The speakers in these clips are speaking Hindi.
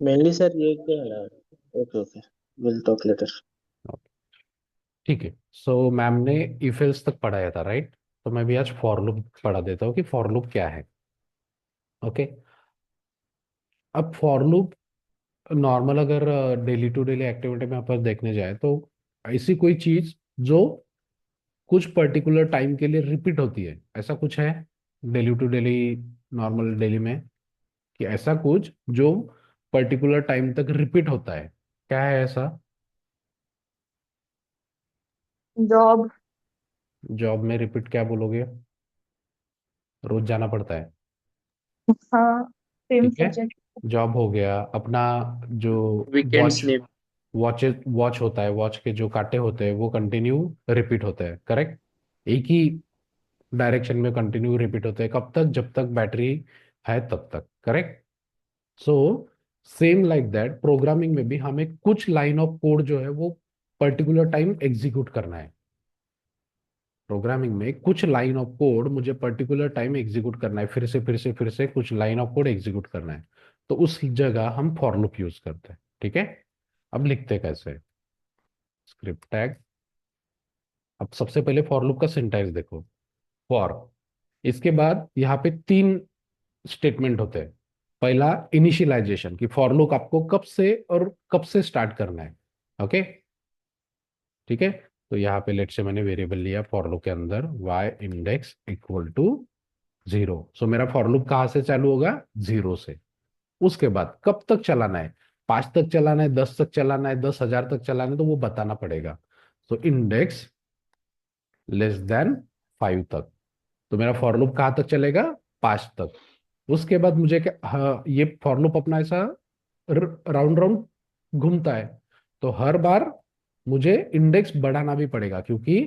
मेनली सर ये क्या है। Okay okay, will talk later. ठीक है। सो मैम ने इफ एल्स तक पढ़ाया था, राइट? तो मैं भी आज फॉर लूप पढ़ा देता हूँ कि फॉर लूप क्या है। ओके। अब फॉर लूप नॉर्मल अगर डेली टू डेली एक्टिविटी में अपन देखने जाए तो ऐसी कोई चीज जो कुछ पर्टिकुलर टाइम के लिए रिपीट होती है, ऐसा कुछ है daily to daily, normal daily में, कि ऐसा कुछ जो पर्टिकुलर टाइम तक रिपीट होता है, क्या है ऐसा? जॉब। जॉब में रिपीट क्या बोलोगे? रोज जाना पड़ता है। हाँ, सेम ठीक है। सब्जेक्ट। जॉब हो गया अपना। जो weekend watch sleep. Watch watch होता है, वॉच के जो कांटे होते हैं वो कंटिन्यू रिपीट होते हैं, करेक्ट? एक ही डायरेक्शन में कंटिन्यू रिपीट होते हैं, कब तक? जब तक बैटरी है तब तक, correct? So same like that programming में भी हमें कुछ लाइन ऑफ कोड जो है वो पर्टिकुलर टाइम एग्जीक्यूट करना है। प्रोग्रामिंग में कुछ लाइन ऑफ कोड मुझे पर्टिकुलर टाइम एग्जीक्यूट करना है, फिर से कुछ लाइन ऑफ कोड एग्जीक्यूट करना है। तो उस जगह हम फॉर लूप यूज करते हैं। ठीक है। अब लिखते कैसे? Script tag. अब सबसे पहले फॉर लूप का सिंटैक्स देखो। फॉर, इसके बाद यहाँ पे तीन स्टेटमेंट होते हैं। पहला इनिशियलाइजेशन, कि फॉर लूप आपको कब से और कब से स्टार्ट करना है। ओके। ठीक है। तो यहाँ पे लेट से मैंने वेरिएबल लिया फॉर लूप के अंदर y इंडेक्स इक्वल टू 0। सो मेरा फॉर लूप कहाँ से चालू होगा? 0 से। उसके बाद कब तक चलाना है? 5 तक चलाना है, 10 तक चलाना है, 10,000 तक चलाना है, तो वो बताना पड़ेगा। तो इंडेक्स लेस देन 5 तक। तो मेरा फॉर लूप कहाँ तक चलेगा? 5 तक। उसके बाद मुझे क्या, हाँ, ये फॉर लूप अपना ऐसा राउंड राउंड घूमता है। तो हर बार मुझे इंडेक्स बढ़ाना भी पड़ेगा, क्योंकि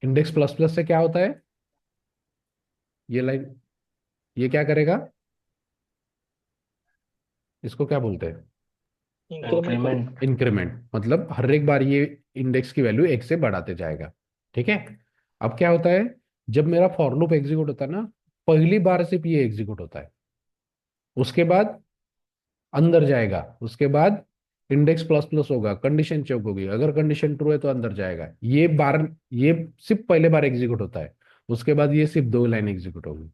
इंडेक्स प्लस प्लस से क्या होता है? ये लाइन, ये क्या करेगा? इसको क्या बोलते हैं? इंक्रीमेंट। इंक्रीमेंट। मतलब हर एक बार ये इंडेक्स की वैल्यू एक से बढ़ाते जाएगा। ठीक है। अब क्या होता है? जब मेरा फॉर लूप एग्जीक्यूट होता है ना, पहली बार सिर्फ ये एग्जीक्यूट होता है। उसके बाद अंदर जाएगा। उसके बाद इंडेक्स प्लस प्लस होगा, कंडीशन चेक होगी, अगर कंडीशन ट्रू है तो अंदर जाएगा। ये बार, ये सिर्फ पहले बार एग्जीक्यूट होता है। उसके बाद ये सिर्फ दो लाइन एग्जीक्यूट होगी।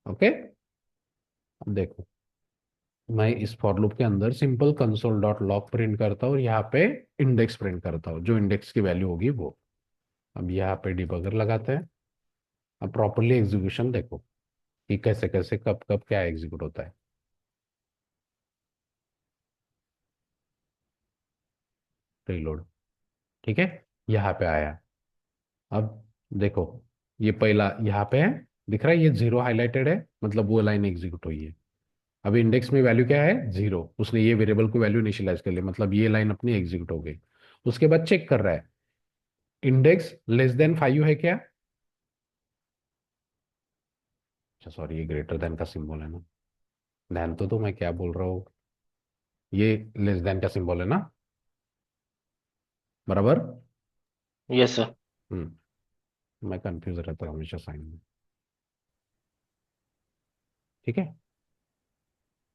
ओके। अब देखो, मैं इस फॉर लूप के अंदर simple console dot log print करता हूँ और यहाँ पे इंडेक्स प्रिंट करता हूँ, जो इंडेक्स की वैल्यू होगी वो। अब यहाँ पे डिबगर लगाते हैं। अब प्रॉपरली एग्जीक्यूशन देखो कि कैसे कैसे कब कब क्या एग्जीक्यूट होता है। रीलोड। ठीक है। यहाँ पे आया। अब देखो, ये पहला यहाँ पे है, दिख रहा है ये 0 हाईलाइटेड है, मतलब वो लाइन एग्जीक्यूट हुई है। अब इंडेक्स में वैल्यू क्या है? 0। उसने ये वेरिएबल को वैल्यू इनिशियलाइज कर ली, मतलब ये लाइन अपनी एग्जीक्यूट हो गई। उसके बाद चेक कर रहा है इंडेक्स लेस देन 5 है क्या? अच्छा सॉरी, ये ग्रेटर देन का सिंबल है ना। ध्यान तो मैं क्या बोल रहा हूँ। ये लेस देन का सिंबल है ना, बराबर? Yes sir. मैं कंफ्यूज रहता हूँ हमेशा साइन में। ठीक है।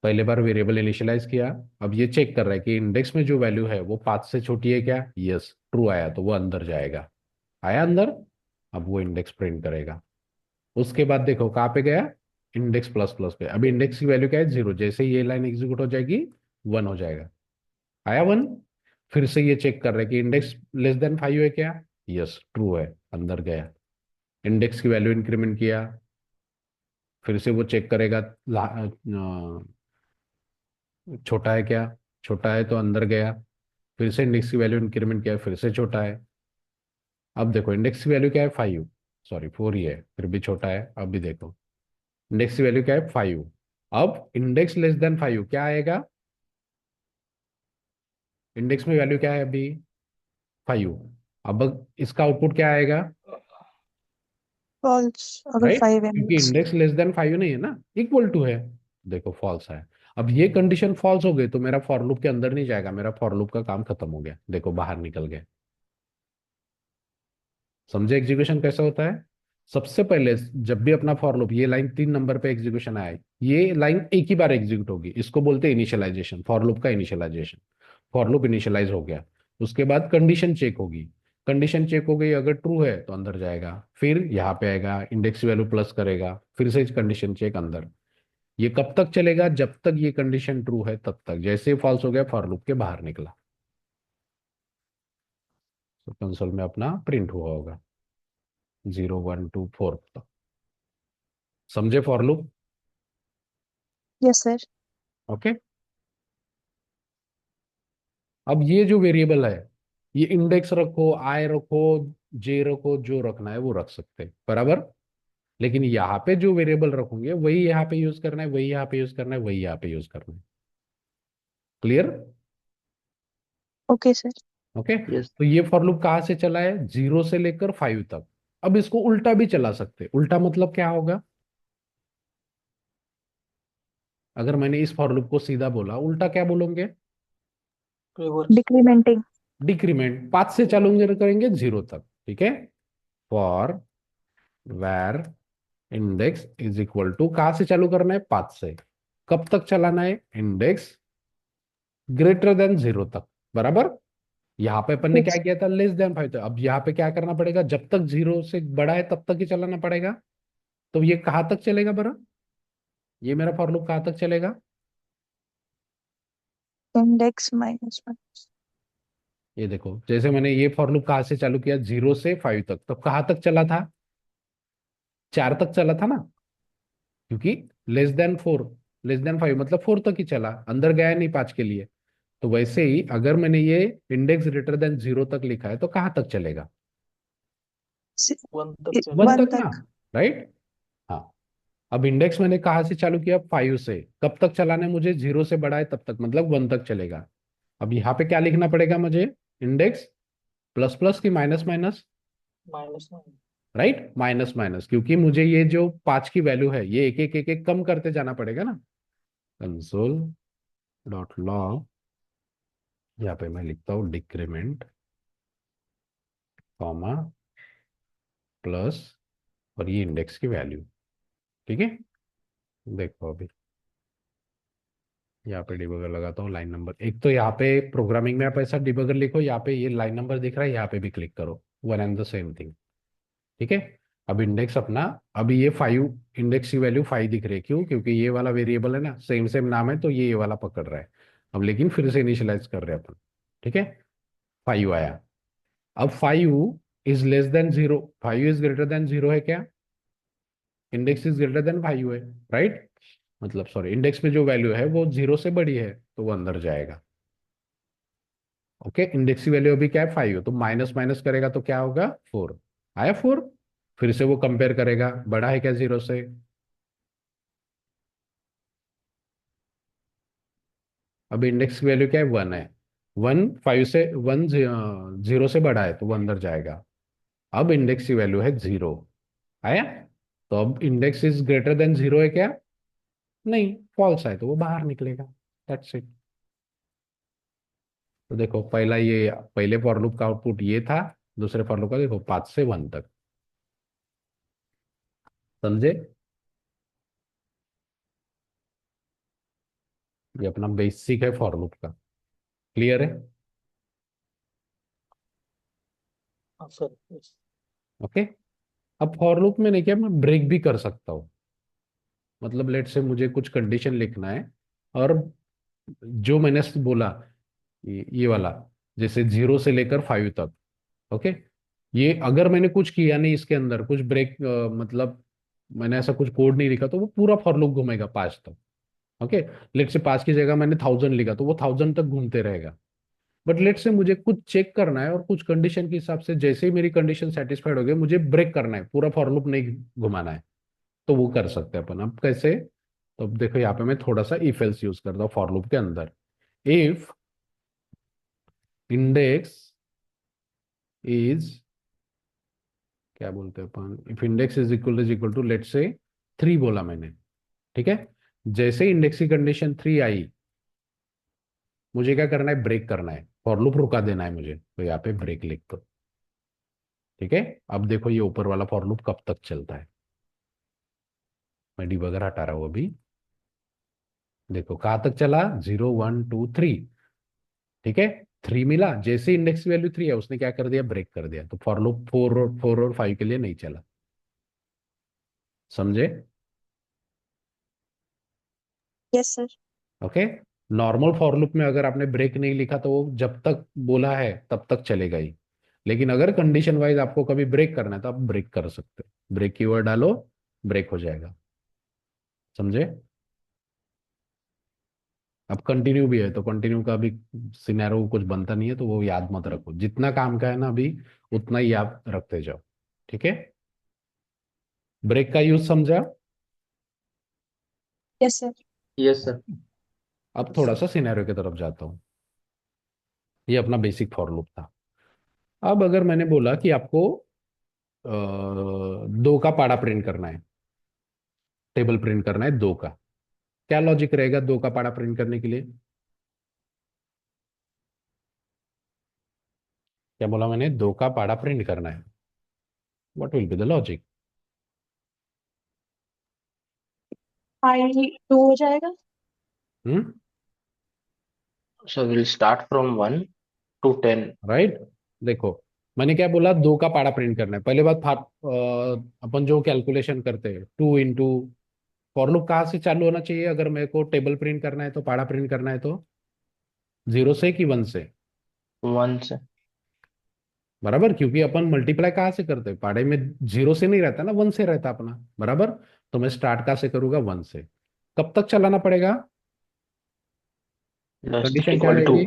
पहले बार वेरिएबल इनिशियलाइज किया। अब ये चेक कर रहा है कि इंडेक्स में जो वैल्यू है वो 5 से छोटी है क्या? यस, ट्रू आया तो वो अंदर जाएगा। आया अंदर। अब वो इंडेक्स प्रिंट करेगा। उसके बाद देखो कहाँ पे गया? इंडेक्स प्लस प्लस पे। अभी इंडेक्स की वैल्यू क्या है? 0। जैसे ही ये लाइन एग्जीक्यूट हो जाएगी 1 हो जाएगा। आया 1। फिर से ये चेक कर रहे हैं कि इंडेक्स लेस देन 5 है क्या? यस, ट्रू है, अंदर गया। इंडेक्स की वैल्यू इंक्रीमेंट किया। फिर से वो चेक करेगा छोटा है क्या? छोटा है तो अंदर गया। फिर से इंडेक्स की वैल्यू इंक्रीमेंट किया, फिर से छोटा है। अब देखो इंडेक्स की वैल्यू क्या है? 5। सॉरी 4 ही है, फिर भी छोटा है। अब भी देखो इंडेक्स की वैल्यू क्या है? 5। अब इंडेक्स लेस देन 5 क्या आएगा? इंडेक्स में वैल्यू क्या है अभी? 5। अब इसका आउटपुट क्या आएगा? फॉल्स, अगर राइट, 5 है क्योंकि मीन्स। इंडेक्स लेस देन 5 नहीं है ना, इक्वल टू है। देखो फॉल्स है। अब ये कंडीशन फॉल्स हो गई तो मेरा फॉर लूप के अंदर नहीं जाएगा, मेरा फॉर लूप का काम खत्म हो गया। देखो बाहर निकल गया। समझे एग्जीक्यूशन कैसा होता है? सबसे पहले जब भी अपना फॉर लूप, ये लाइन 3 नंबर पे एग्जीक्यूशन आए, ये लाइन एक ही बार एग्जीक्यूट होगी, इसको बोलते हैं इनिशियलाइजेशन, फॉर लूप का इनिशियलाइजेशन। फॉर लूप इनिशियलाइज हो गया, उसके बाद कंडीशन चेक होगी। कंडीशन चेक हो गई, अगर ट्रू है तो अंदर जाएगा, फिर यहाँ पे आएगा, इंडेक्स वैल्यू प्लस करेगा, फिर से कंडीशन चेक अंदर। ये कब तक चलेगा? जब तक ये कंडीशन ट्रू है तब तक। जैसे फॉल्स हो गया, फॉर लूप के बाहर निकला, तो कंसोल में अपना प्रिंट हुआ होगा 0 1 2 4 तक। समझे for loop? Yes sir. Okay. अब ये जो वेरिएबल है, ये इंडेक्स रखो, आई रखो, जे रखो, जो रखना है वो रख सकते हैं, बराबर। लेकिन यहाँ पे जो वेरिएबल रखोगे वही यहाँ पे यूज करना है, वही यहाँ पे यूज करना है, वही यहाँ पे यूज करना है। Clear? Okay sir. Okay. Yes. तो ये फॉर लूप कहाँ से चला है? 0 से लेकर 5 तक। अब इसको उल्टा भी चला सकते हैं। उल्टा मतलब क्या होगा? अगर मैंने इस फॉर लूप को सीधा बोला, उल्टा क्या बोलोगे? डिक्रीमेंटिंग। डिक्रीमेंट। 5 से चालू करेंगे 0 तक, ठीक है। फॉर वैर इंडेक्स इज इक्वल टू, कहां से चालू करना है? 5 से। कब तक चलाना है? इंडेक्स ग्रेटर देन 0 तक, बराबर। यहाँ पे अपन ने क्या यस। किया था? लेस देन 5 तक। अब यहाँ पे क्या करना पड़ेगा? जब तक 0 से बड़ा है तब तक ही चलाना पड़ेगा। तो ये कहाँ तक चलेगा बरा? ये मेरा फॉर लूप कहाँ तक चलेगा? Index minus one. ये देखो, जैसे मैंने ये फॉर लूप कहाँ से चालू किया? 0 से 5 तक। तब कहाँ तक चला था? 4 तक चला था ना, क्योंकि लेस देन 4, लेस देन 5 मतलब 4 तक ही चला, अंदर गया नहीं 5 के लिए। तो वैसे ही अगर मैंने ये इंडेक्स ग्रेटर देन 0 तक लिखा है तो कहाँ तक चलेगा? 1 वन तक ना, तक। राइट। हाँ। अब इंडेक्स मैंने कहाँ से चालू किया? 5 से। कब तक चलाना है मुझे? 0 से बड़ा है तब तक, मतलब 1 तक चलेगा। अब यहाँ पे क्या लिखना पड़ेगा मुझे? इंडेक्स प्लस प्लस की minus minus? Right, minus minus, क्योंकि मुझे ये जो 5 की वैल्यू है ये एक एक एक एक कम करते जाना पड़ेगा ना। कंसोल डॉट लॉग, यहाँ पे मैं लिखता हूँ डिक्रीमेंट, कॉमा, प्लस, और ये इंडेक्स की वैल्यू, ठीक है। देखो अभी यहाँ पे डिबगर लगाता हूँ, लाइन नंबर एक। तो यहाँ पे प्रोग्रामिंग में आप ऐसा डिबगर लिखो, यहाँ पे ये लाइन नंबर दिख रहा है, यहाँ पे भी क्लिक करो, one and the same thing, ठीक है। अब इंडेक्स अपना, अभी ये 5, इंडेक्स की वैल्यू 5 दिख रही है, क्यों? क्योंकि ये वाला वेरिएबल है ना, सेम सेम नाम है, तो ये वाला पकड़ रहा है। अब लेकिन फिर से इनिशियलाइज कर रहे हैं अपन, ठीक है। 5 आया। अब 5 is less then 0, 5 is greater than 0 है क्या? इंडेक्स इज ग्रेटर देन 5 है, राइट। मतलब सॉरी, इंडेक्स में जो वैल्यू है वो 0 से बड़ी है, तो वो अंदर जाएगा। ओके। इंडेक्स की वैल्यू अभी क्या है? 5 है, तो माइनस माइनस करेगा तो क्या होगा? 4 आया। 4 फिर से वो कंपेयर करेगा, बड़ा है क्या 0 से? अब इंडेक्स की वैल्यू क्या है? 1 है। 1 0 से बड़ा है तो वो अंदर जाएगा। अब इंडेक्स की वैल्यू है 0, आया। तो अब इंडेक्स इज ग्रेटर देन 0 है क्या? नहीं, फॉल्स है, तो वो बाहर निकलेगा। That's it. तो देखो, पहला ये पहले फॉर लूप का आउटपुट ये था, दूसरे फॉर लूप का देखो 5 से 1 तक। समझे? ये अपना बेसिक है फॉर लूप का। क्लियर है? ओके। अब फॉर लूप में नहीं, क्या मैं ब्रेक भी कर सकता हूँ? मतलब लेट से मुझे कुछ कंडीशन लिखना है, और जो मैंने बोला, ये वाला, जैसे 0 से लेकर 5 तक, ओके। ये अगर मैंने कुछ किया नहीं, इसके अंदर कुछ ब्रेक, मतलब मैंने ऐसा कुछ कोड नहीं लिखा, तो वो पूरा फॉर लूप घूमेगा 5 तक। ओके। लेट से 5 की जगह मैंने 1000 लिखा, तो वो 1000 तक घूमते रहेगा। बट लेट से मुझे कुछ चेक करना है, और कुछ कंडीशन के हिसाब से जैसे ही मेरी कंडीशन सेटिस्फाइड हो गई, मुझे ब्रेक करना है, पूरा फॉर लूप नहीं घुमाना है, तो वो कर सकते हैं अपन। अब कैसे? तो अब देखो, यहाँ पे मैं थोड़ा सा इफ एल्स यूज करता हूँ फॉर लूप के अंदर। इफ इंडेक्स इज, क्या बोलते हैं अपन, if index is equal to let say 3 बोला मैंने, ठीक है। जैसे इंडेक्स की कंडीशन 3 आई, मुझे क्या करना है? ब्रेक करना है, फॉर लूप रुका देना है मुझे, तो यहाँ पे ब्रेक लिख दो। ठीक है। अब देखो ये ऊपर वाला फॉर लूप कब तक चलता है। मैं डिबगर हटा रहा हूं अभी। देखो कहाँ तक चला, 0 1 2 3। ठीक है, 3 मिला, जैसे इंडेक्स वैल्यू 3 है उसने क्या कर दिया, ब्रेक कर दिया, तो फॉर लूप 4 और 5 के लिए नहीं चला। समझे? Yes sir. Okay. Normal for loop में अगर आपने ब्रेक नहीं लिखा तो वो जब तक बोला है तब तक चलेगा ही। लेकिन अगर कंडीशन वाइज आपको कभी ब्रेक करना है तो आप ब्रेक कर सकते हो, ब्रेक कीवर्ड डालो, ब्रेक हो जाएगा। समझे? अब कंटिन्यू भी है तो कंटिन्यू का भी सिनेरियो कुछ बनता नहीं है, तो वो याद मत रखो, जितना काम का है ना अभी उतना ही याद रखते जाओ। ठीक है। ब्रेक का यूज समझा? Yes sir. Yes sir. अब थोड़ा सा सिनेरियो की तरफ जाता हूँ। ये अपना बेसिक फॉर लूप था। अब अगर मैंने बोला कि आपको 2 का पाड़ा प्रिंट करना है, टेबल प्रिंट करना है 2 का, क्या लॉजिक रहेगा 2 का पाड़ा प्रिंट करने के लिए? क्या बोला मैंने, 2 का पाड़ा प्रिंट करना है, what will be the logic? I2 हो जाएगा। हम्म। So we'll start from 1 to 10. Right. देखो मैंने क्या बोला, 2 का पाड़ा प्रिंट करना है, पहले बात अपन जो कैलकुलेशन करते हैं 2 इंटू, फॉर लूप कहाँ से चालू होना चाहिए अगर मेरे को टेबल प्रिंट करना है तो, पाड़ा प्रिंट करना है तो? 0 से कि 1 से? 1 से। बराबर, क्योंकि अपन मल्टीप्लाई कहाँ से करते हैं, पाड़े में 0 से नहीं रहता ना, 1 से रहता अपना। बराबर। तो मैं स्टार्ट कहाँ से करूंगा, 1 से। कब तक चलाना पड़ेगा? लेस देन कंडीशन क्या इक्वल टू रहेगी?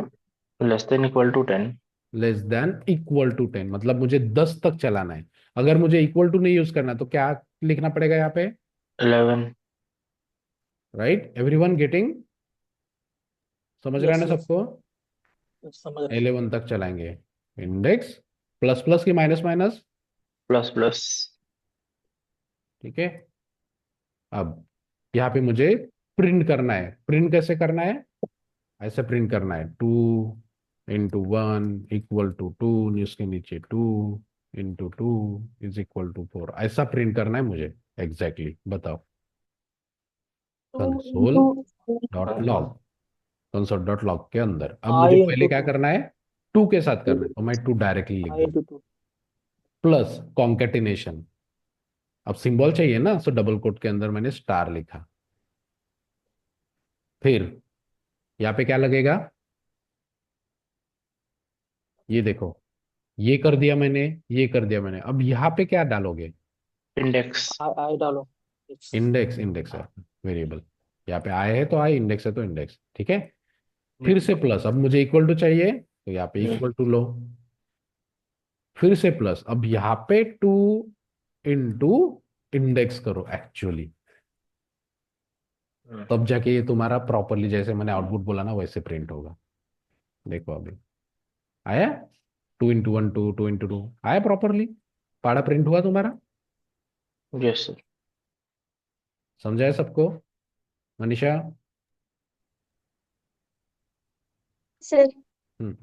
Less than equal to 10। Less than equal to 10, मतलब मुझे 10 तक चलाना है। अगर मुझे इक्वल टू नहीं यूज करना तो क्या लिखना पड़ेगा यहाँ पे? 11। Right, everyone getting? समझ रहा है यस ना यस। सबको? समझ रहे। 11 तक चलाएंगे। इंडेक्स प्लस प्लस की माइनस माइनस। Plus plus. ठीक है। अब यहाँ पे मुझे प्रिंट करना है, प्रिंट कैसे करना है, ऐसे प्रिंट करना है, 2 इंटू 1 इक्वल टू 2, इसके नीचे 2 इंटू 2 इज इक्वल टू 4, ऐसा प्रिंट करना है मुझे। एग्जैक्टली बताओ। To console into dot log, console dot log के अंदर अब आई मुझे पहले इंटू क्या टू। करना है, 2 के साथ करना है, तो मैं 2 डायरेक्टली लिख आई दूं। Into two. प्लस कॉन्केटिनेशन, अब सिंबल चाहिए ना, सो डबल कोट के अंदर मैंने स्टार लिखा। फिर यहाँ पे क्या लगेगा, ये देखो, ये कर दिया मैंने, ये कर दिया मैंने, अब यहाँ पे क्या डालोगे? इंडेक्स। आई डालो। इंडेक्स, इंडेक्स है वेरिएबल, यहाँ पे आए है तो आए, इंडेक्स है तो इंडेक्स। ठीक है। फिर से प्लस, अब मुझे इक्वल टू चाहिए तो यहाँ पे इक्वल टू लो, फिर से प्लस, अब यहाँ पे 2 इंटू इंडेक्स करो एक्चुअली, तब जाके ये तुम्हारा प्रॉपरली जैसे मैंने आउटपुट बोला ना वैसे प्रिंट होगा। देखो अभी आया, 2 इंटू 1 2 इंटू 2 आया प्रॉपरली, पाड़ा प्रिंट हुआ तुम्हारा। Yes sir. समझा है सबको? मनीषा? सर। हम्म।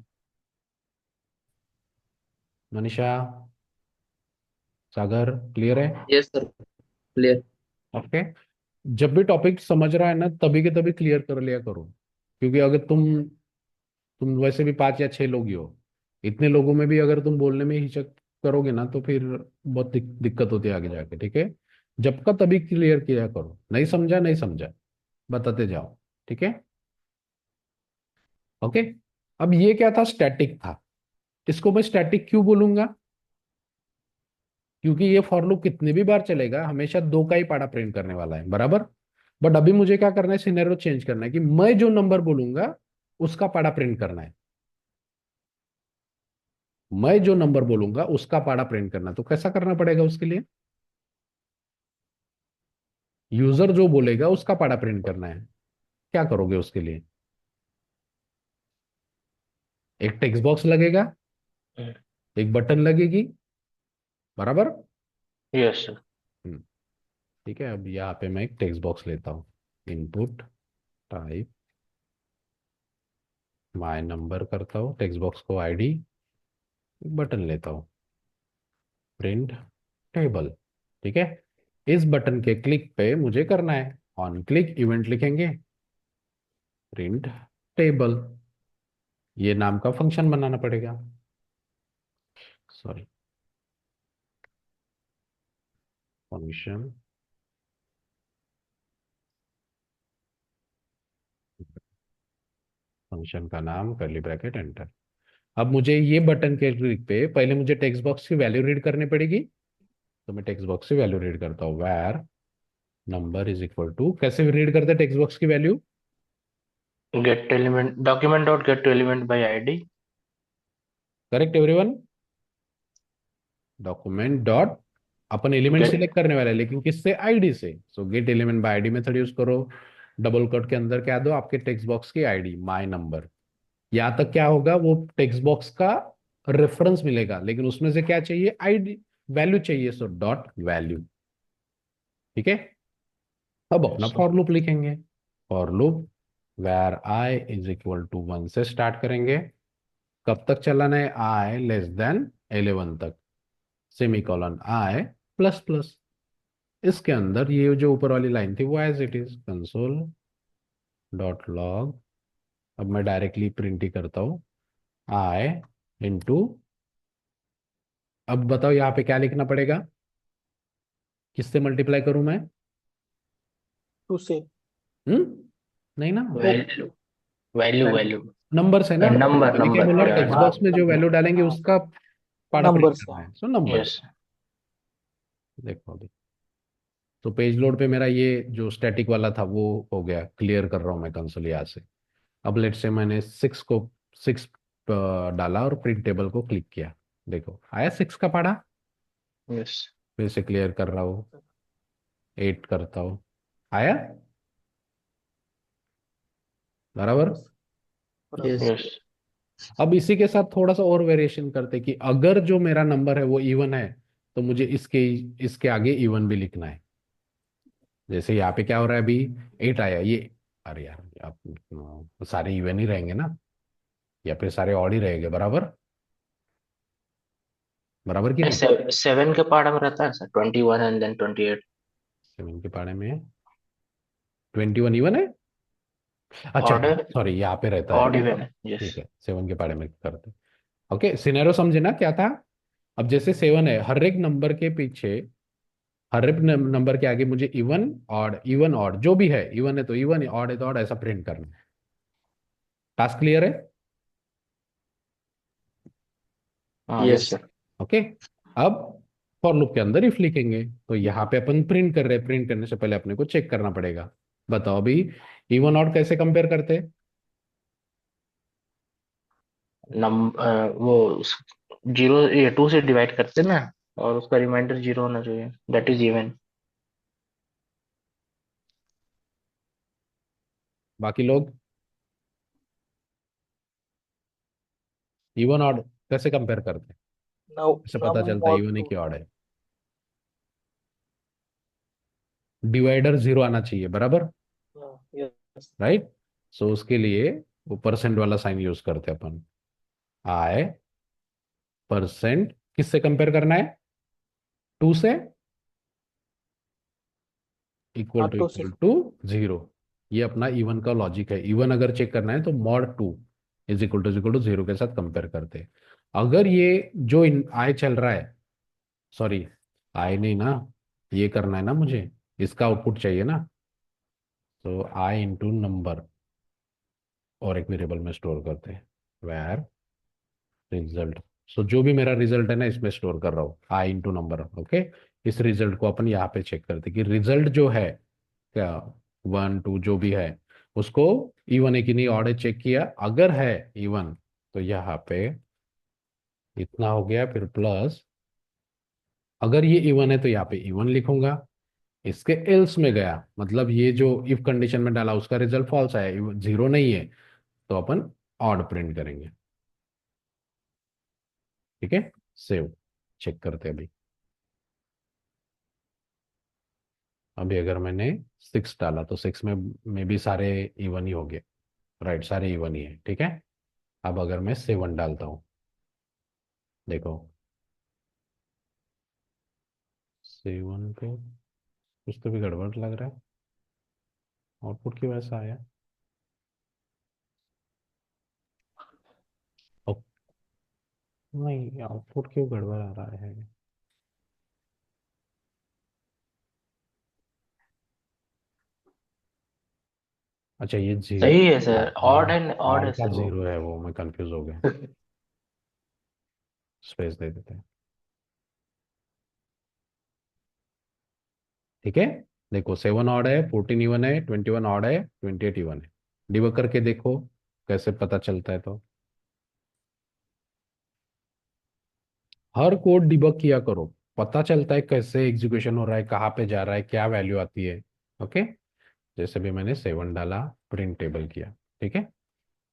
मनीषा, सागर, क्लियर है? Yes sir. क्लियर। ओके। जब भी टॉपिक समझ रहा है ना तभी के तभी क्लियर कर लिया करो, क्योंकि अगर तुम वैसे भी 5 या 6 लोग ही हो, इतने लोगों में भी अगर तुम बोलने में हिचक करोगे ना तो फिर बहुत दिक्कत होती है आगे जाके। ठीक है। जब का तभी क्लियर किया करो, नहीं समझा नहीं समझा बताते जाओ। ठीक है। ओके। अब ये क्या था, स्टैटिक था। इसको मैं स्टैटिक क्यों बोलूंगा, क्योंकि ये फॉर लूप कितने भी बार चलेगा हमेशा 2 का ही पाड़ा प्रिंट करने वाला है। बराबर। बट अभी मुझे क्या करना है, सिनेरियो चेंज करना है कि मैं जो नंबर बोलूंगा उसका पाड़ा प्रिंट करना है, मैं जो नंबर बोलूंगा उसका पाड़ा प्रिंट करना है। तो कैसा करना पड़ेगा उसके लिए, यूजर जो बोलेगा उसका पाड़ा प्रिंट करना है। क्या करोगे उसके लिए, एक टेक्स्ट बॉक्स लगेगा, एक बटन लगेगी। बराबर। Yes sir. हम्म, ठीक है। अब यहाँ पे मैं एक टेक्स्ट बॉक्स लेता हूँ, इनपुट टाइप माय नंबर करता हूँ, टेक्स्ट बॉक्स को आईडी, बटन लेता हूँ। Print table. ठीक है, इस बटन के क्लिक पे मुझे करना है, ऑन क्लिक इवेंट लिखेंगे, प्रिंट टेबल, ये नाम का फंक्शन बनाना पड़ेगा। सॉरी, फंक्शन, फंक्शन का नाम कर्ली ब्रैकेट एंटर। अब मुझे ये बटन के क्लिक पे पहले मुझे टेक्स्ट बॉक्स की वैल्यू रीड करनी पड़ेगी, तो मैं टेक्स्ट बॉक्स से वैल्यू रीड करता हूँ, वैर नंबर इज इक्वल टू, कैसे रीड करते हैं टेक्स्ट बॉक्स की value? Get element document dot get to element by ID. Correct everyone? Document dot, upon element Get select करने वाले हैं लेकिन किससे? आईडी से। सो gate element by ID method use करो, डबल कोट के अंदर क्या दो, आपके टेक्स्ट बॉक्स की आईडी, माय नंबर। यहाँ तक क्या होगा, वो टेक्स्ट बॉक्स का रेफरेंस मिलेगा, लेकिन उसमें से क्या चाहिए? आईडी, वैल्यू चाहिए, सो डॉट वैल्यू। ठीक है, अब अपना yes, sir. फॉर लूप लिखेंगे, for loop var I is equal to 1 से स्टार्ट करेंगे, कब तक चलाना है? आई लेस देन 11 तक, semicolon I plus plus. इसके अंदर ये जो ऊपर वाली लाइन थी वो as it is, console dot log. अब मैं डायरेक्टली प्रिंट ही करता हूँ, आई इंटू, अब बताओ यहाँ पे क्या लिखना पड़ेगा? किससे मल्टीप्लाई करूं मैं? टू से नहीं ना, Value, value, value. नंबर से ना। Number, मैंने क्या number. बोला, Yeah, टेक्स्ट हाँ बॉक्स में जो वैल्यू डालेंगे हाँ उसका पाड़ा प्रिंट नंबर से करना हाँ है, सो नंबर। yes. देखो अभी तो पेज लोड पे मेरा ये जो स्टैटिक वाला था वो हो गया, क्लियर कर रहा हूँ मैं कंसोल यहाँ से। अब लेट से मैंने 6 डाला और प्रिंट टेबल को क्लिक किया, देखो आया 6 का पाड़ा। Yes. फिर से क्लियर कर रहा हूँ, 8 करता हूँ, आया बराबर। बस बराबर। Yes. Yes. अब इसी के साथ थोड़ा सा और वेरिएशन करते कि अगर जो मेरा नंबर है वो इवन है, तो मुझे इसके इसके आगे इवन भी लिखना है। जैसे यहाँ पे क्या हो रहा है अभी, 8 आया ये, अरे यार आप सारे इवन ही रहेंगे ना, या फिर सारे ऑड ही रहेंगे, बराबर बराबर कि नहीं? सेवन के पार्ट में रहता है सर 21 एंड देन 28. 7 के पारे में 21 इवन है, अच्छा ऑड है, सॉरी यहाँ पे रहता है ऑड ना। इवन है. Yes. ठीक है, 7 के पारे में करते, ओके सिनेरियो समझे ना क्या था? अब जैसे 7 है, हर एक नंबर के पीछे, हर एक नंबर के आगे मुझे इवन ऑड जो भी है, इवन है तो इवन, ऑड है तो ऑड, ऐसा प्रिंट करना है। टास्क क्लियर है? हाँ Yes. yes sir. ओके, अब फॉर लूप के अंदर इफ लिखेंगे, तो यहाँ पे अपन प्रिंट कर रहे हैं, प्रिंट करने से पहले अपने को चेक करना पड़ेगा। बताओ अभी इवन ऑड कैसे कंपेयर करते हैं? वो 0 ये 2 से डिवाइड करते हैं ना, और उसका रिमाइंडर 0 होना चाहिए, दैट इज इवन. बाकी लोग इवन ऑड कैसे कंपेयर करते हैं? नाउ कैसे पता नम चलता है मॉड इवन है टू। कि ऑड है? डिवाइडर 0 आना चाहिए, बराबर, यस। राइट। सो उसके लिए वो परसेंट वाला साइन यूज करते हैं अपन, आए परसेंट, किससे कंपेयर करना है? 2 से, इक्वल हाँ टू टू से। Equal to 0। ये अपना इवन का लॉजिक है, इवन अगर चेक करना है तो मॉड 2 इज इक्वल टू 0 के साथ कंपेयर करते हैं। अगर ये जो आई चल रहा है, सॉरी आई नहीं ना, ये करना है ना मुझे, इसका आउटपुट चाहिए ना, तो आई इंटू नंबर, और एक वेरिएबल में स्टोर करते हैं, वेर रिजल्ट। सो जो भी मेरा रिजल्ट है ना, इसमें स्टोर कर रहा हूँ आई इंटू नंबर, ओके। इस रिजल्ट को अपन यहाँ पे चेक करते हैं कि रिजल्ट जो है क्या, 1 2 जो भी है उसको इवन है कि नहीं, ऑड है चेक किया, अगर है इवन तो यहाँ पे इतना हो गया, फिर प्लस, अगर ये इवन है तो यहाँ पे इवन लिखूंगा, इसके एल्स में गया, मतलब ये जो इफ कंडीशन में डाला उसका रिजल्ट फॉल्स आया, 0 नहीं है, तो अपन ऑड प्रिंट करेंगे। ठीक है, सेव, चेक करते हैं अभी। अभी अगर मैंने 6 डाला तो 6 में भी सारे इवन ही हो गए, राइट, सारे इवन ही है, ठीक है। अब अगर मैं 7 डालता हूँ, देखो 7 पे कुछ तो भी गड़बड़ लग रहा है, आउटपुट क्यों ऐसा आया? ओ, नहीं, आउटपुट क्यों गड़बड़ आ रहा है? अच्छा, ये सही है zero, sir, odd and odd odd है का सर वो। जीरो है वो, मैं कंफ्यूज हो गया। स्पेस दे देते हैं। ठीक है, देखो 7 ऑड है, 14 इवन है, 21 ऑड है, 28 इवन है। डिबग करके देखो कैसे पता चलता है। तो हर कोड डिबग किया करो, पता चलता है कैसे एग्जीक्यूशन हो रहा है, कहाँ पे जा रहा है, क्या वैल्यू आती है। ओके, जैसे भी मैंने 7 डाला, प्रिंट टेबल किया। ठीक है,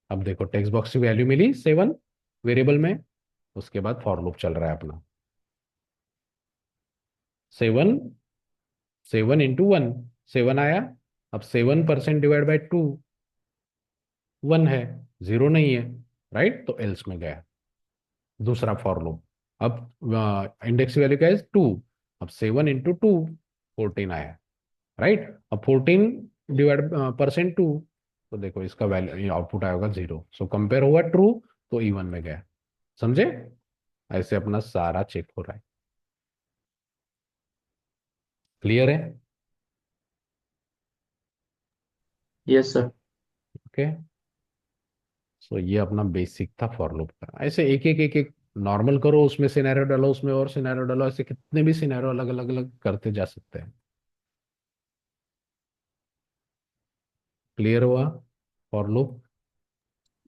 अब देखो टेक्स्ट बॉक्स की वैल्यू मिली 7 वेरिएबल में। उसके बाद फॉर लूप चल रहा है अपना। 7, 7 × 1, 7 आया। अब 7% डिवाइड बाई 2 1 है, 0 नहीं है। राइट, तो एल्स में गया दूसरा फॉर लूप। अब इंडेक्स वैल्यू क्या है? 2। अब 7 × 2 14 आया। राइट, अब 14 डिवाइड %2, तो देखो इसका वैल्यू आउटपुट आएगा 0। सो कंपेयर हुआ ट्रू, तो इवन में गया। समझे? ऐसे अपना सारा चेक हो रहा है। क्लियर है? Yes sir. ओके, सो ये अपना बेसिक था फॉर लूप का। ऐसे एक एक एक एक नॉर्मल करो, उसमें सिनेरियो डालो, उसमें और सिनेरियो डालो, ऐसे कितने भी सिनेरियो अलग अलग अलग करते जा सकते हैं। क्लियर हुआ for loop?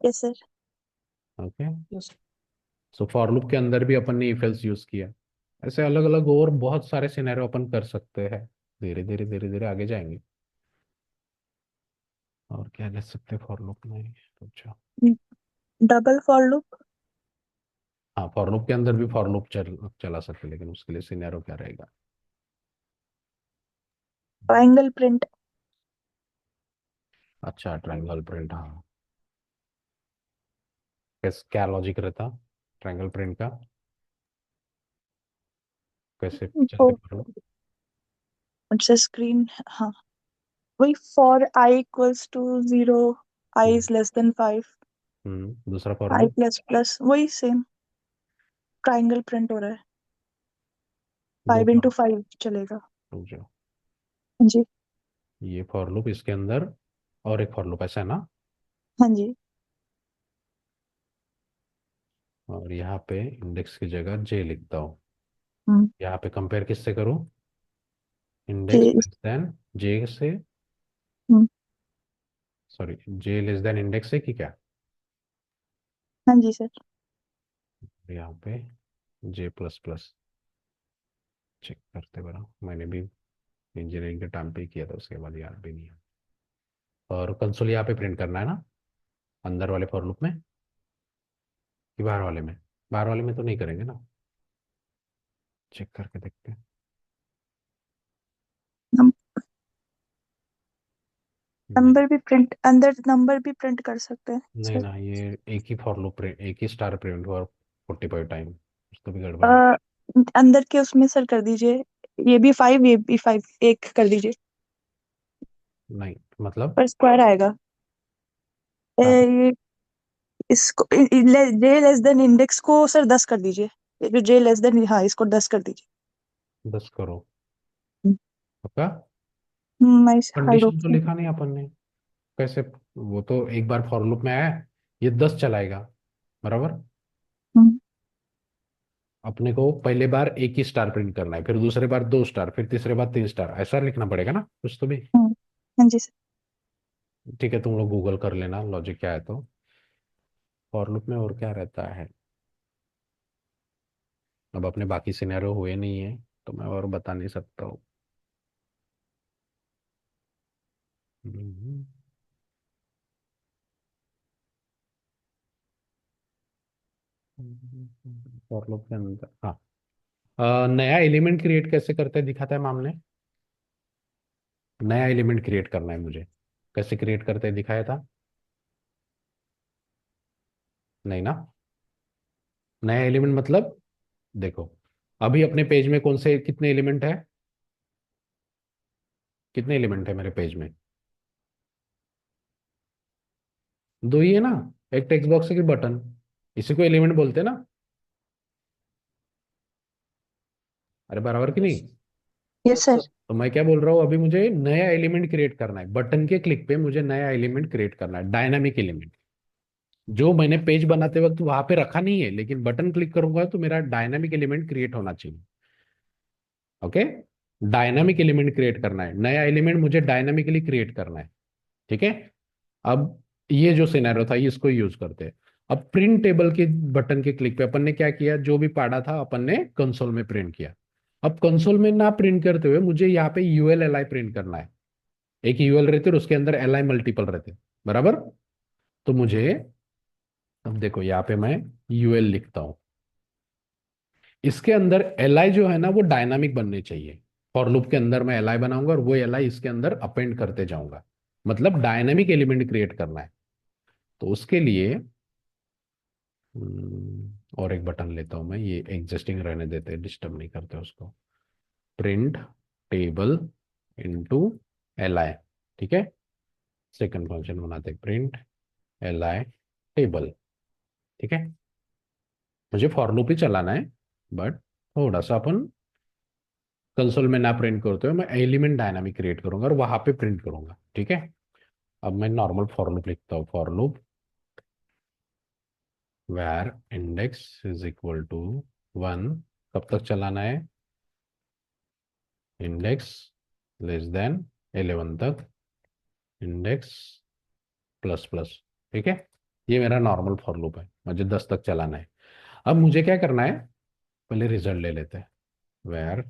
Yes sir. Okay, Yes. So for loop के अंदर भी अपन ने इफ एल्स यूज किया। ऐसे अलग अलग और बहुत सारे सिनेरियो अपन कर सकते हैं। धीरे धीरे धीरे धीरे आगे जाएंगे। और क्या ले सकते हैं फॉर लूप में? अच्छा, डबल फॉर लूप। हाँ, फॉर लूप के अंदर भी फॉर लूप चला सकते हैं, लेकिन उसके लिए सिनेरियो क्या रहेगा? Triangle print. अच्छा, ट्रायंगल प्रिंट, हाँ। क्या लॉजिक रहता ट्रायंगल प्रिंट का? कैसे वो चलते फॉर लूप? अच्छा स्क्रीन, हाँ, वही for I equals to 0, I is less than 5, दूसरा for I loop? Plus plus, वही सेम ट्रायंगल प्रिंट हो रहा है। दो 5 × 5 चलेगा। रुक जाओ, हाँ जी। ये फॉर लूप, इसके अंदर और एक फॉर लूप, ऐसा है ना? हाँ जी। और यहाँ पे इंडेक्स की जगह जे लिखता हूँ। हम्म। यहाँ पे कंपेयर किससे करूँ? जे इंडेक्स लेस देन जे से, हम्म, सॉरी, जे लेस देन इंडेक्स से, कि क्या? हाँ जी सर। यहाँ पे जे प्लस प्लस। चेक करते बड़ा, मैंने भी इंजीनियरिंग के टाइम पे ही किया था, उसके बाद याद भी नहीं है। और कंसोल यहाँ पे प्रिंट करना है ना, अंदर वाले फॉर लूप में कि बाहर वाले में? बाहर वाले में तो नहीं करेंगे ना, चेक करके देखते हैं। नहीं, नंबर भी प्रिंट, अंदर नंबर भी प्रिंट कर सकते हैं नहीं सर। ना, ये एक ही फॉर लूप प्रिंट, एक ही स्टार प्रिंट हुआ 45 टाइम, कुछ तो भी गड़बड़ है। अ, अंदर के उसमें सर कर दीजिए, ये भी 5, ये भी 5, एक कर दीजिए, नहीं, मतलब पर स्क्वायर आएगा। हाँ, ये इसको जे लेस देन इंडेक्स को सर 10 कर दीजिए। ये जो जे लेस देन, हाँ, इसको 10 कर दीजिए। 10 करो पक्का? आई होप कंडीशन तो सो। लिखा नहीं अपन ने, कैसे? वो तो एक बार फॉर लूप में आया, ये 10 चलाएगा, बराबर। अपने को पहले बार एक ही स्टार प्रिंट करना है, फिर दूसरे बार 2 स्टार, फिर तीसरे बार 3 स्टार, ऐसा लिखना पड़ेगा ना कुछ तो भी। हाँ जी सर। ठीक है, तुम लोग गूगल कर लेना लॉजिक क्या है। तो फॉर लूप में और क्या रहता है? अब अपने बाकी सिनेरियो हुए नहीं है, तो मैं और बता नहीं सकता हूँ। फॉर लूप के अंदर, हाँ, नया एलिमेंट क्रिएट कैसे करते हैं दिखाता है मैम ने। नया एलिमेंट क्रिएट करना है मुझे, कैसे क्रिएट करते हैं दिखाया था? नहीं ना? नया एलिमेंट मतलब, देखो, अभी अपने पेज में कौन से कितने एलिमेंट है? कितने एलिमेंट है मेरे पेज में? दो ही है ना, एक टेक्स्ट बॉक्स की बटन, इसी को एलिमेंट बोलते हैं ना। अरे बराबर कि यस नहीं? Yes yes sir. सर। तो मैं क्या बोल रहा हूँ, अभी मुझे नया एलिमेंट क्रिएट करना है, बटन के क्लिक पे मुझे नया एलिमेंट क्रिएट करना है, डायनामिक एलिमेंट, जो मैंने पेज बनाते वक्त वहां पे रखा नहीं है, लेकिन बटन क्लिक करूंगा तो मेरा डायनामिक एलिमेंट क्रिएट होना चाहिए। ओके, डायनामिक एलिमेंट क्रिएट करना है, नया एलिमेंट मुझे डायनामिकली क्रिएट करना है। ठीक है, अब ये जो सिनेरियो था इसको यूज करते हैं। अब प्रिंट टेबल के बटन के क्लिक पे अपन ने क्या किया, जो भी पढ़ा था अपन ने कंसोल में प्रिंट किया। अब कंसोल में ना प्रिंट करते हुए मुझे यहाँ पे यूएल एल आई प्रिंट करना है। एक यूएल रहते और उसके अंदर एल आई मल्टीपल रहते, बराबर। तो मुझे, अब देखो यहाँ पे मैं यूएल लिखता हूँ, इसके अंदर एल आई जो है ना वो डायनामिक बनने चाहिए। फॉर लूप के अंदर मैं एल आई बनाऊंगा और वो एल आई इसके अंदर अपेंड करते जाऊंगा, मतलब डायनामिक एलिमेंट क्रिएट करना है। तो उसके लिए और एक बटन लेता हूं मैं, ये एग्जिस्टिंग रहने देते, डिस्टर्ब नहीं करते उसको। Print table into L I, ठीक है। सेकंड फंक्शन बनाते, प्रिंट एल आई टेबल, ठीक है। मुझे फॉर लूप ही चलाना है, बट थोड़ा सा अपन कंसोल में ना प्रिंट करते हुए मैं एलिमेंट डायनामिक क्रिएट करूंगा और वहां पे प्रिंट करूंगा, ठीक है। अब मैं नॉर्मल फॉर लूप लिखता हूँ, for loop where index is equal to 1, कब तक चलाना है? इंडेक्स लेस देन 11 तक, इंडेक्स प्लस प्लस, ठीक है। ये मेरा नॉर्मल फॉर लूप है, मुझे 10 तक चलाना है। अब मुझे क्या करना है, पहले रिजल्ट ले लेते हैं। Var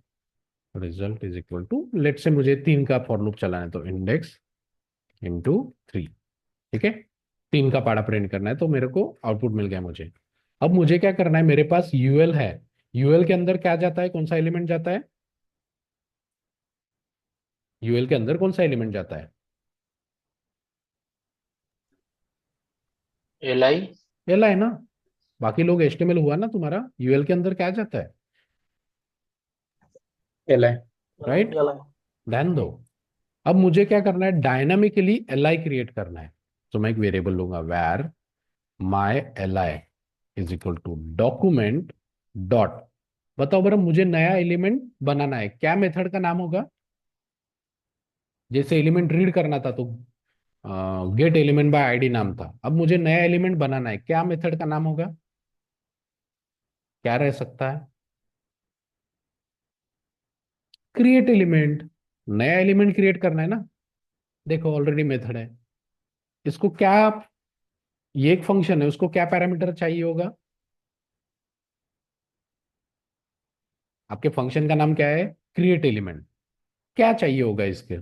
result is equal to, let से मुझे 3 का फॉर लूप चलाना है, तो इंडेक्स इंटू 3, ठीक है। 3 का पाड़ा प्रिंट करना है, तो मेरे को आउटपुट मिल गया मुझे। अब मुझे क्या करना है, मेरे पास यूएल है, यूएल के अंदर क्या जाता है, कौन सा एलिमेंट जाता है? यूएल के अंदर कौन सा एलिमेंट जाता है? L I. एल है ना। बाकी लोग एचटीएमएल हुआ ना तुम्हारा, यूएल के अंदर क्या जाता है? एल है, राइट। L I. ध्यान दो, अब मुझे क्या करना है, डायनामिकली एल आई क्रिएट करना है। तो मैं एक वेरिएबल लूंगा, var my L I is equal to document dot, बताओ बरा मुझे नया एलिमेंट बनाना है, क्या मेथड का नाम होगा? जैसे एलिमेंट रीड करना था तो गेट एलिमेंट बाय आईडी नाम था, अब मुझे नया एलिमेंट बनाना है, क्या मेथड का नाम होगा? क्या रह सकता है? Create element. नया एलिमेंट क्रिएट करना है ना, देखो ऑलरेडी मेथड है। इसको क्या, ये एक फंक्शन है, उसको क्या पैरामीटर चाहिए होगा? आपके फंक्शन का नाम क्या है? Create element. क्या चाहिए होगा इसके?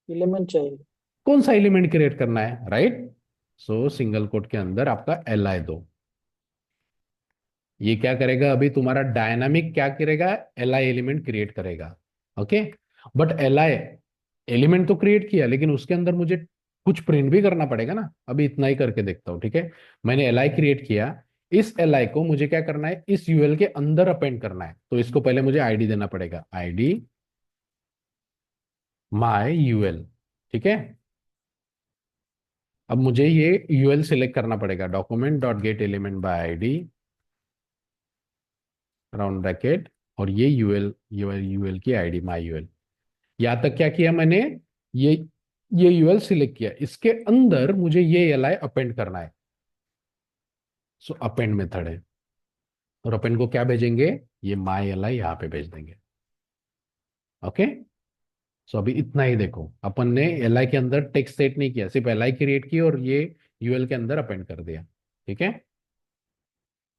एलिमेंट चाहिए। कौन सा एलिमेंट क्रिएट करना है, राइट। सो सिंगल कोट के अंदर आपका एल आई दो। ये क्या करेगा, अभी तुम्हारा डायनामिक क्या करेगा, एल आई एलिमेंट क्रिएट करेगा। Okay, but L I element तो क्रिएट किया, लेकिन उसके अंदर मुझे कुछ प्रिंट भी करना पड़ेगा ना। अभी इतना ही करके देखता हूँ, ठीक है। मैंने एल आई क्रिएट किया, इस एल आई को मुझे क्या करना है, इस यूएल के अंदर अपेंड करना है, तो इसको पहले मुझे आईडी देना पड़ेगा, आईडी माई यूएल, ठीक है। अब मुझे ये यूएल सिलेक्ट करना पड़ेगा, document dot gate element by ID round bracket, और ये यूएल, ये यूएल की आईडी माई यूएल। यहाँ तक क्या किया मैंने, ये ये यूएल सिलेक्ट किया, इसके अंदर मुझे ये एल आई अपेंड करना है। सो अपेंड मेथड है, और अपेंड को क्या भेजेंगे, ये माई एल आई यहाँ पे भेज देंगे। ओके, सो अभी इतना ही देखो, अपन ने एल आई के अंदर टेक्स्ट सेट नहीं किया, सिर्फ एल आई क्रिएट की और ये यूएल के अंदर अपेंड कर दिया, ठीक है।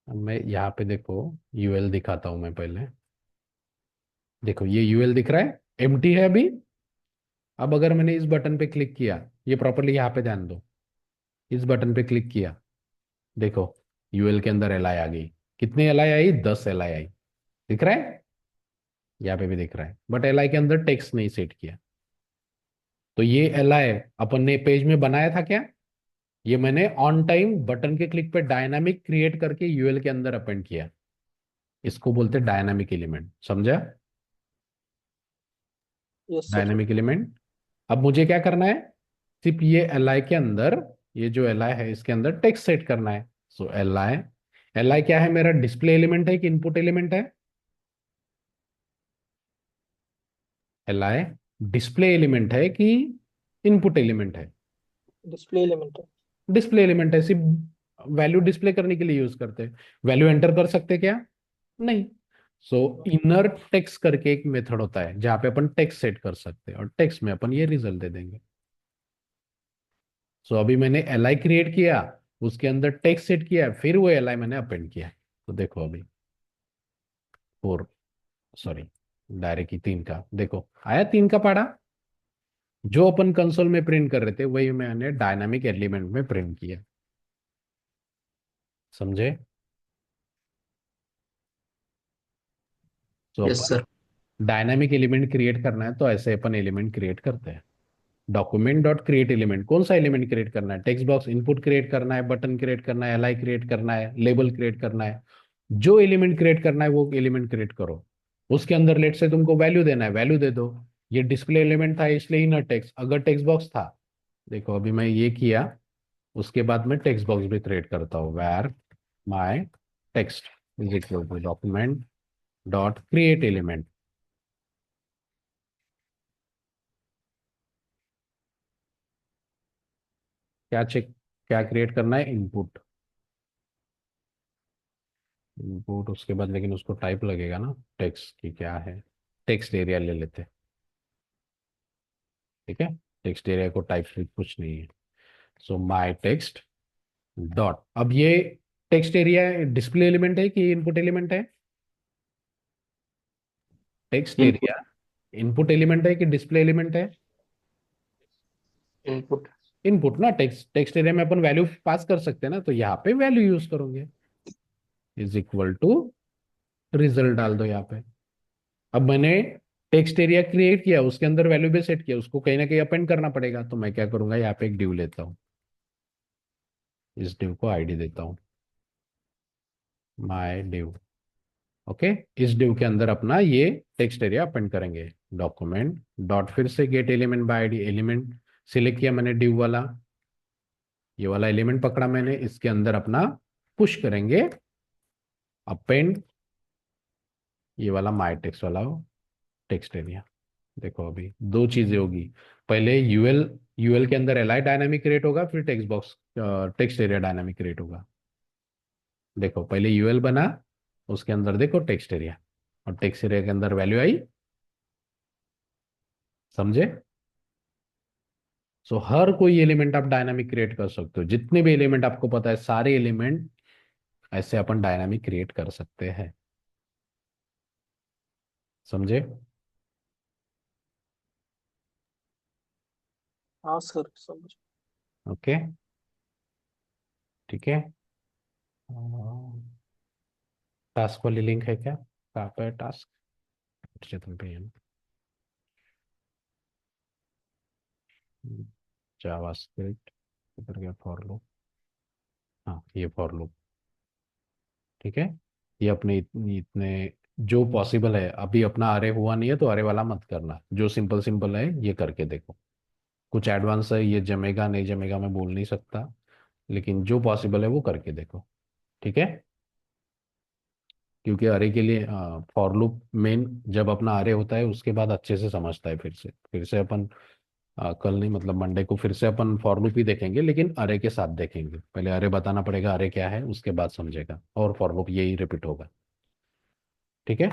अब मैं यहाँ पे देखो यूएल दिखाता हूं मैं पहले, देखो ये यूएल दिख रहा है, एम्प्टी है अभी। अब अगर मैंने इस बटन पे क्लिक किया, ये प्रॉपरली यहाँ पे ध्यान दो, इस बटन पे क्लिक किया, देखो यूएल के अंदर एल आई आ गई। कितनी L I I, 10 L I आई, दिख रहा है, यहाँ पे भी दिख रहा है, बट एल आई के अंदर टेक्स्ट नहीं सेट किया। तो ये एल आई अपन ने पेज में बनाया था क्या, ये मैंने ऑन टाइम बटन के क्लिक पे डायनामिक क्रिएट करके यूएल के अंदर अपेंड किया, इसको बोलते डायनामिक एलिमेंट, समझा? Yes sir. Dynamic element. अब मुझे क्या करना है, सिर्फ ये li के अंदर, ये जो li है इसके अंदर टेक्स्ट सेट करना है। सो li क्या है, मेरा डिस्प्ले एलिमेंट है कि इनपुट एलिमेंट है? li डिस्प्ले एलिमेंट है कि इनपुट एलिमेंट है? डिस्प्ले एलिमेंट है। डिस्प्ले एलिमेंट है, सिर्फ वैल्यू डिस्प्ले करने के लिए यूज करते हैं। वैल्यू एंटर कर सकते क्या? नहीं। सो इनर टेक्स्ट करके एक मेथड होता है जहां पे अपन टेक्स्ट सेट कर सकते हैं और टेक्स्ट में अपन ये रिजल्ट दे देंगे। सो अभी मैंने li क्रिएट किया, उसके अंदर टेक्स्ट सेट किया, फिर वो li मैंने अपेंड किया। तो देखो अभी 4, सॉरी डायरेक्ट ही 3 का, देखो आया 3 का पाड़ा। जो अपन कंसोल में प्रिंट कर रहे थे वही मैंने डायनामिक एलिमेंट में प्रिंट किया। समझे? तो यस अपन सर। डायनामिक एलिमेंट क्रिएट करना है तो ऐसे अपन एलिमेंट क्रिएट करते हैं। डॉक्यूमेंट डॉट क्रिएट एलिमेंट, कौन सा एलिमेंट क्रिएट करना है? टेक्स्ट बॉक्स इनपुट क्रिएट करना है, बटन क्रिएट करना है, li क्रिएट करना है, लेबल क्रिएट करना है। जो एलिमेंट क्रिएट करना है वो एलिमेंट क्रिएट करो। उसके अंदर लेट से तुमको वैल्यू देना है, वैल्यू दे दो। ये डिस्प्ले एलिमेंट था इसलिए इनर टेक्स्ट, अगर टेक्स्ट बॉक्स था, देखो अभी मैं ये किया, उसके बाद मैं टेक्स्ट बॉक्स भी क्रिएट करता हूँ। where my text is equal to document dot create element. क्या चेक, क्या क्रिएट करना है? इनपुट। इनपुट उसके बाद, लेकिन उसको टाइप लगेगा ना, टेक्स्ट की क्या है, टेक्स्ट एरिया ले लेते हैं। ठीक है, टेक्स्ट एरिया को टाइप कुछ नहीं है। सो माई टेक्स्ट डॉट, अब ये टेक्स्ट एरिया डिस्प्ले एलिमेंट है कि इनपुट एलिमेंट है? Text input. Area input element है कि डिस्प्ले एलिमेंट है? इनपुट। इनपुट ना। टेक्स्ट टेक्स्ट एरिया में अपन वैल्यू पास कर सकते हैं ना, तो यहाँ पे वैल्यू यूज करोगे, इज इक्वल टू रिजल्ट डाल दो यहाँ पे। अब मैंने टेक्स्ट एरिया क्रिएट किया, उसके अंदर वैल्यू भी सेट किया, उसको कहीं ना कहीं अपेंड करना पड़ेगा, तो मैं क्या करूंगा, यहाँ पे एक डिव लेता हूँ, इस डिव को आईडी देता हूँ, माय डिव। ओके, इस डिव के अंदर अपना ये टेक्स्ट एरिया अपेंड करेंगे। डॉक्यूमेंट डॉट फिर से gate element by ID, element select किया मैंने डिव वाला, ये वाला एलिमेंट पकड़ा मैंने, इसके अंदर अपना पुश करेंगे अपेंड ये वाला माय टेक्स्ट वाला टेक्स्ट एरिया। देखो अभी दो चीजें होगी, पहले यूएल यूएल के अंदर एल आई डायनामिक क्रिएट होगा, फिर text box text area dynamic create होगा। देखो पहले यूएल बना, उसके अंदर देखो टेक्स्ट एरिया, और टेक्स्ट एरिया के अंदर वैल्यू आई। समझे? सो हर कोई एलिमेंट आप डायनामिक क्रिएट कर सकते हो, जितने भी एलिमेंट आपको पता है सारे एलिमेंट ऐसे अपन डायनामिक क्रिएट कर सकते हैं। समझे? हाँ सर समझ। ओके, ठीक है। टास्क वाली लिंक है क्या? कहाँ पे है टास्क? चेतन पे है ना? जावास्क्रिप्ट इधर गया, फॉर लूप, हाँ ये फॉर लूप। ठीक है, ये अपने इतने इतने जो पॉसिबल है, अभी अपना अरे हुआ नहीं है तो अरे वाला मत करना, जो सिंपल सिंपल है ये करके देखो। कुछ एडवांस है, ये जमेगा नहीं जमेगा मैं बोल नहीं सकता, लेकिन जो पॉसिबल है वो करके देखो। ठीक है, क्योंकि अरे के लिए फॉर लूप मेन जब अपना अरे होता है उसके बाद अच्छे से समझता है। फिर से अपन कल नहीं, मतलब मंडे को फिर से अपन फॉर लूप ही देखेंगे, लेकिन अरे के साथ देखेंगे। पहले अरे बताना पड़ेगा अरे क्या है, उसके बाद समझेगा, और फॉर लूप यही रिपीट होगा। ठीक है,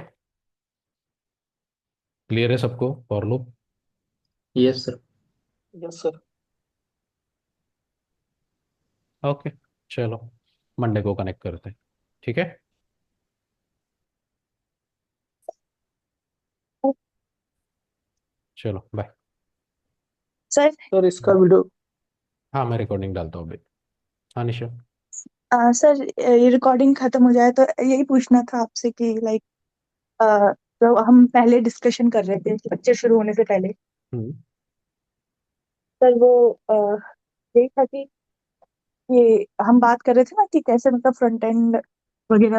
क्लियर है सबको for loop? Yes sir. Yes sir. Okay, चलो मंडे को कनेक्ट करते हैं। ठीक है, चलो बाय। सर सर इसका वीडियो। हाँ मैं रिकॉर्डिंग डालता हूँ अभी। हाँ निशा। सर ये रिकॉर्डिंग खत्म हो जाए तो यही पूछना था आपसे कि लाइक जो हम पहले डिस्कशन कर रहे थे लेक्चर शुरू होने से पहले, हम्म। सर वो यही था कि ये हम बात कर रहे थे ना कि कैसे मतलब फ्रंट एंड वगैरह